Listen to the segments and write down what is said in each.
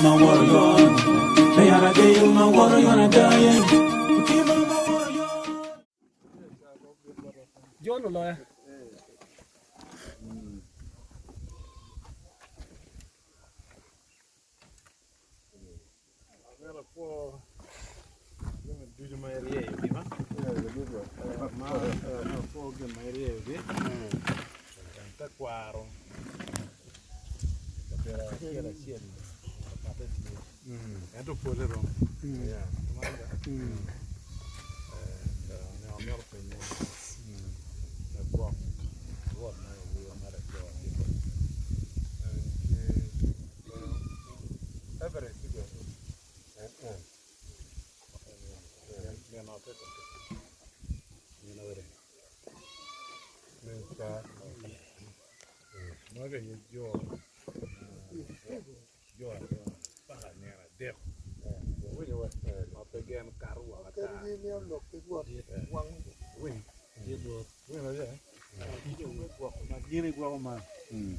my warrior. They are a day of my warrior and a dying. John Lola.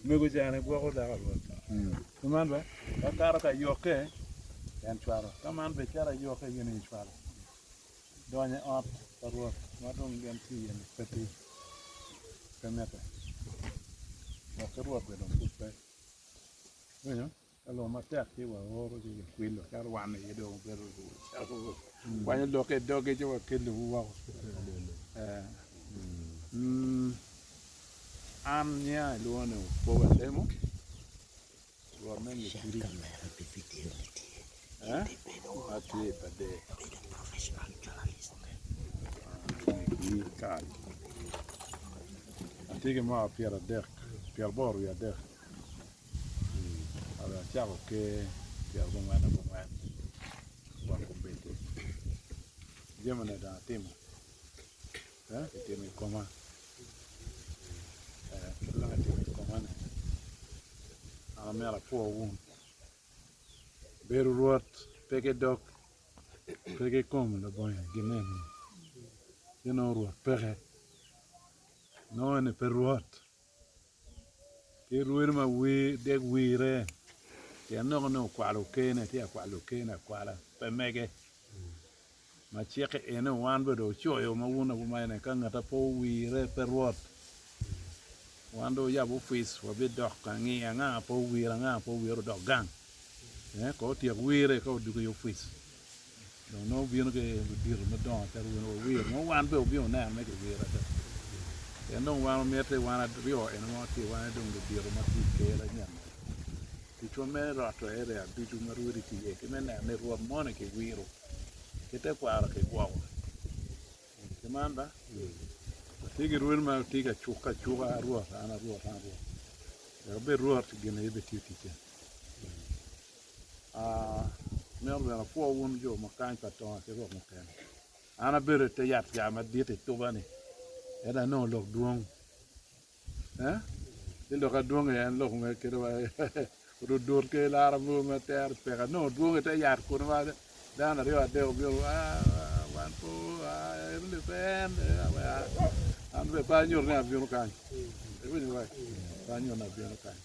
Mego jane gwo da ba. Tuman ba ka karo ka yoke en chwaro. Taman be chara yoke yene chwaro. Donye ot Rwot madong gen ti en peti. Kamete. Mo Rwot be don pupe. Bueno, allo matek ti wa oro di kwilo kar wan ye do beru. Wanya doke jo kele wa. Am nya luone po wa demo. Wa men le kiri. Ati pade. Professional journalist. Cari. Antiche ma Piera Derk, Pier Boru a Derk. Allora, ciao che Pier Bomana Bomana. Buon compito. Gemene da Timo. Che tiene il comando. La tiene il comando. Alla mera può un. Bedo Rwot, peke dok, peke come da boia, genen. You know Rwot, peke. No ne per Rwot. Che ruir ma deg wire. Che no qualo kene, ti a qualo kene, quala per mege. Ma cheke ene wan bedo choyo ma una ma ne kanga ta po wire per Rwot. Wando ya bu fis wa be dok ngi nga po wire dok gang. Có tiệc quê có được nhiều phí, nó biến cái điều nó đỏ theo nó quê, nó quan biểu biểu này mấy cái quê là thế, cái nó quan mấy cái quan là biểu, nó thì quan đồng cái điều mà thì cái là nhận, thì cho mấy rạt rồi đấy, thì chúng nó ruồi thì cái mấy này này ruột món này cái quê rồi, cái tế quả là cái quả, cái mán đó, thì cái ruồi mà thì cái chuka ruột, cái bê ruột thì cái này bị tiêu thì mer bena po won jo makan ka to ke ro makan ana bere te yat ya ma diete to bani era no lok duong lo ka duong ya lo nge ke ro dur ke la ra mo ma ter pe no duong te yat ko ma da na rio de bio wan po le pen an be pa nyor na bio kan e wi wa pa nyor na bio kan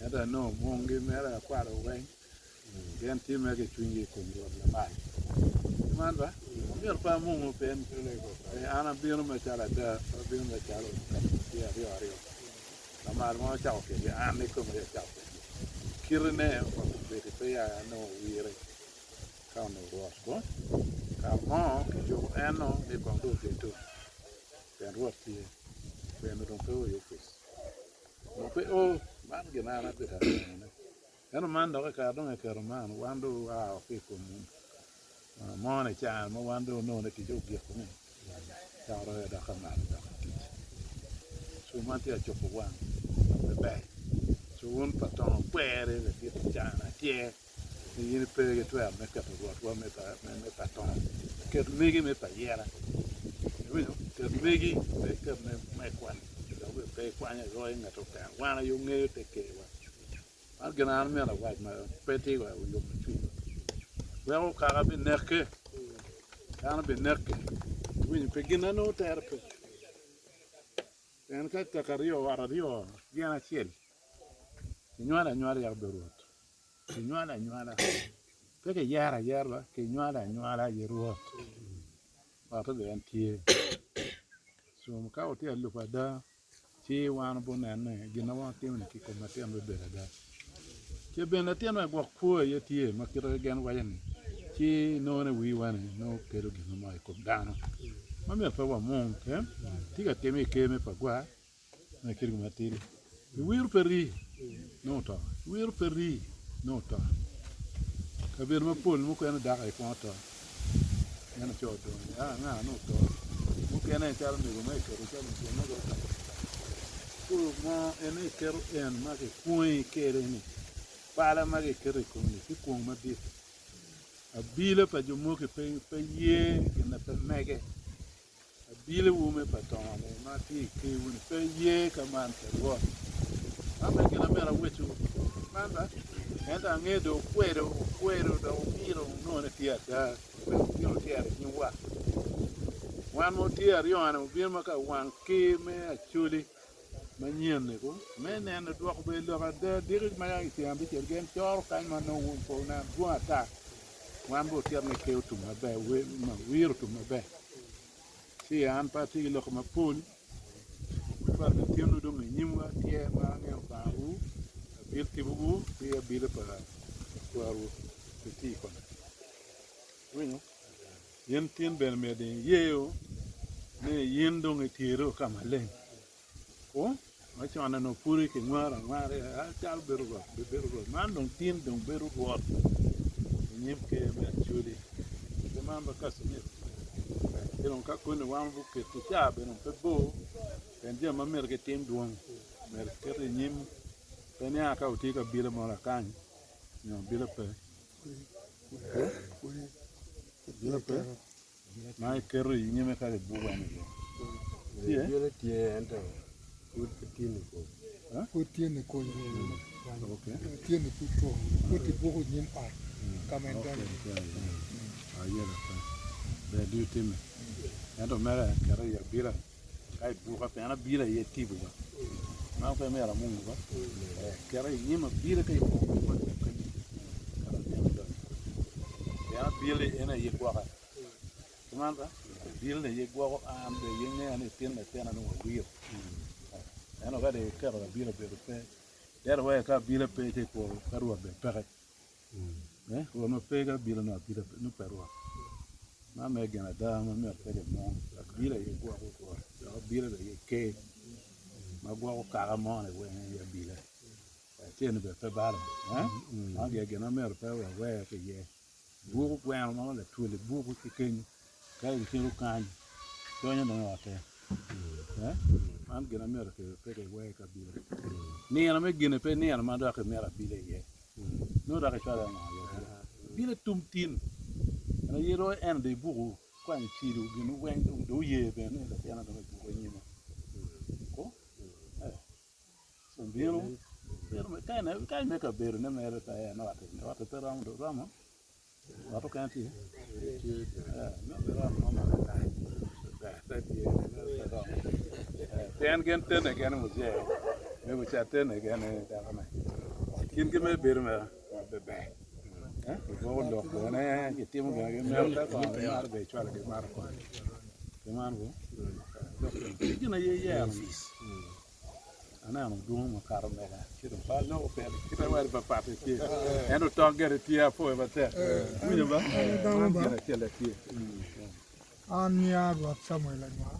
era no mongi mera kwa ro wen gen time che chungi con la mai man va per pa mo pen ana bino ma chala da bino ma chala ya rio la mar mo ciao che ane come ciao kirne be te ya no wire ka no rosco ka mo jo eno e quando che tu per roti per non to io fis no pe o man che na pe ta Eno man do ka do ke roman wando a ke ko mo ne cha mo wando no ne ki jo ge ko ne cha ro da ka ma da so man ti a cho ko wan be so un paton pere le ti cha na tie ni ni pe ke tu me ka to me paton ke me pa yera ke me kwan do pe kwan ya ro nga to ka wan yo nge te ke wa Algenan me la waj ma peti wa yo tu. Wa ka be nerke. Kana be nerke. Wini pe gina no terpe. En ka rio ara rio gina chiel. Nyara ya Bedo Rwot. ke nyuala peke yara ke nyuala ye Rwot wato de antie so ka o te lu da chi wan bo ne gina wa te ne ki ko ma te no be da ke be na te no go ko ye tie ma ki ro gen wa yen chi no ne wi wan no ke ro gina ma ko dano ma me fa wa mon ke ti ga te me ke me pa gwa na ki ro ma te wir peri no to wir peri no to ka bir ma pol mu ko na da ai ko to yana cho to na no to mu ke na char me me ke ro char me no go ta ku ma ene ke ro en ma ke kui ke re ni pala ma ke re ko ni ki ku ma bi a bile pa ju mu ke pe ye ke na pe mege a bile wu me pa to ma ti ke wu pe ye ka man ke ro a me ke na me ra wechu man ba enda ngedo kwero da ubiro no ne tiata ubiro tiara ni wa wan mo tiara yo ana ubiro maka wan ke me Acholi manyen ne ko me ne na do ko be lo da dir ma ya ti ambi ke gen tor kan ma no ko na bua ta wan bo tiara ne ke tu ma be we ma wir tu ma be si an pa ti lo ko ma pul pa ne ti no do me nyimwa tie ma ne ba u bil ti bugu ti bil pa waru ti ko winyo yen tin ben me de yeo ne yen do ngi tiro kamalen ko ma chana no puri ke ngara a chal beru man dong tin dong beru Rwot nyim ke me Acholi de man ba kasmi eron ka ko ne wan bu ke ti cha be no pe bo en je ma mer ke tin duong mer ke nyim pe ne aka uti ka bila mo la kan no bila pe bila pe na kero yi me ka bu wa ne Yo tie ento tiene ko. Ko tiene ko okay tiene tutto ko ti bogo nim pa kamenda ayer pa be du tim ento mera kero ya bila kai bu ka pena bila ye ti bu ma ko mera mungu ba kero yi ma bila kai ko ya bila ena ye kwa Commander, deal the Yegua and the young man is still a ten and wheel. And over the car of a bill of the pay. That way, I can't be a pay for Peru of the Perret. Eh, who no pay a bill not be no Peru. Now, making a dam and not very long. A bill of Yegua or a bill of the K. Magua Caramon away in your bill. I tell the battle. I'll get a America away for a year. Book well on the two book king. Kai kiru kan tonya na wate an gina mera ke peke we ka bile ni ana me gina pe ni ana ma da ke mera bile ye no da ka chara na ye bile tumtin ana yero en de bugu kwa ni chiru ginu wen do ye be ne da yana da bugu ni ma ko so biro kai me ka bero ne mera ta ya na wate ta ram do rama wato kan ti no pero no ma da ten gen ten again mo je me mo chaten again da ma kin ke me ber me be bo lo ko ne ye ti mo ge me da ko mar be chwa ge mar ko ke man go ki na ye ana no do mo karo me ga ki do pa no pe ki ta wa ba pa pe ki eno to get ti a fo ba te mi ba da ba ki la ki ania Rwot Samuel ma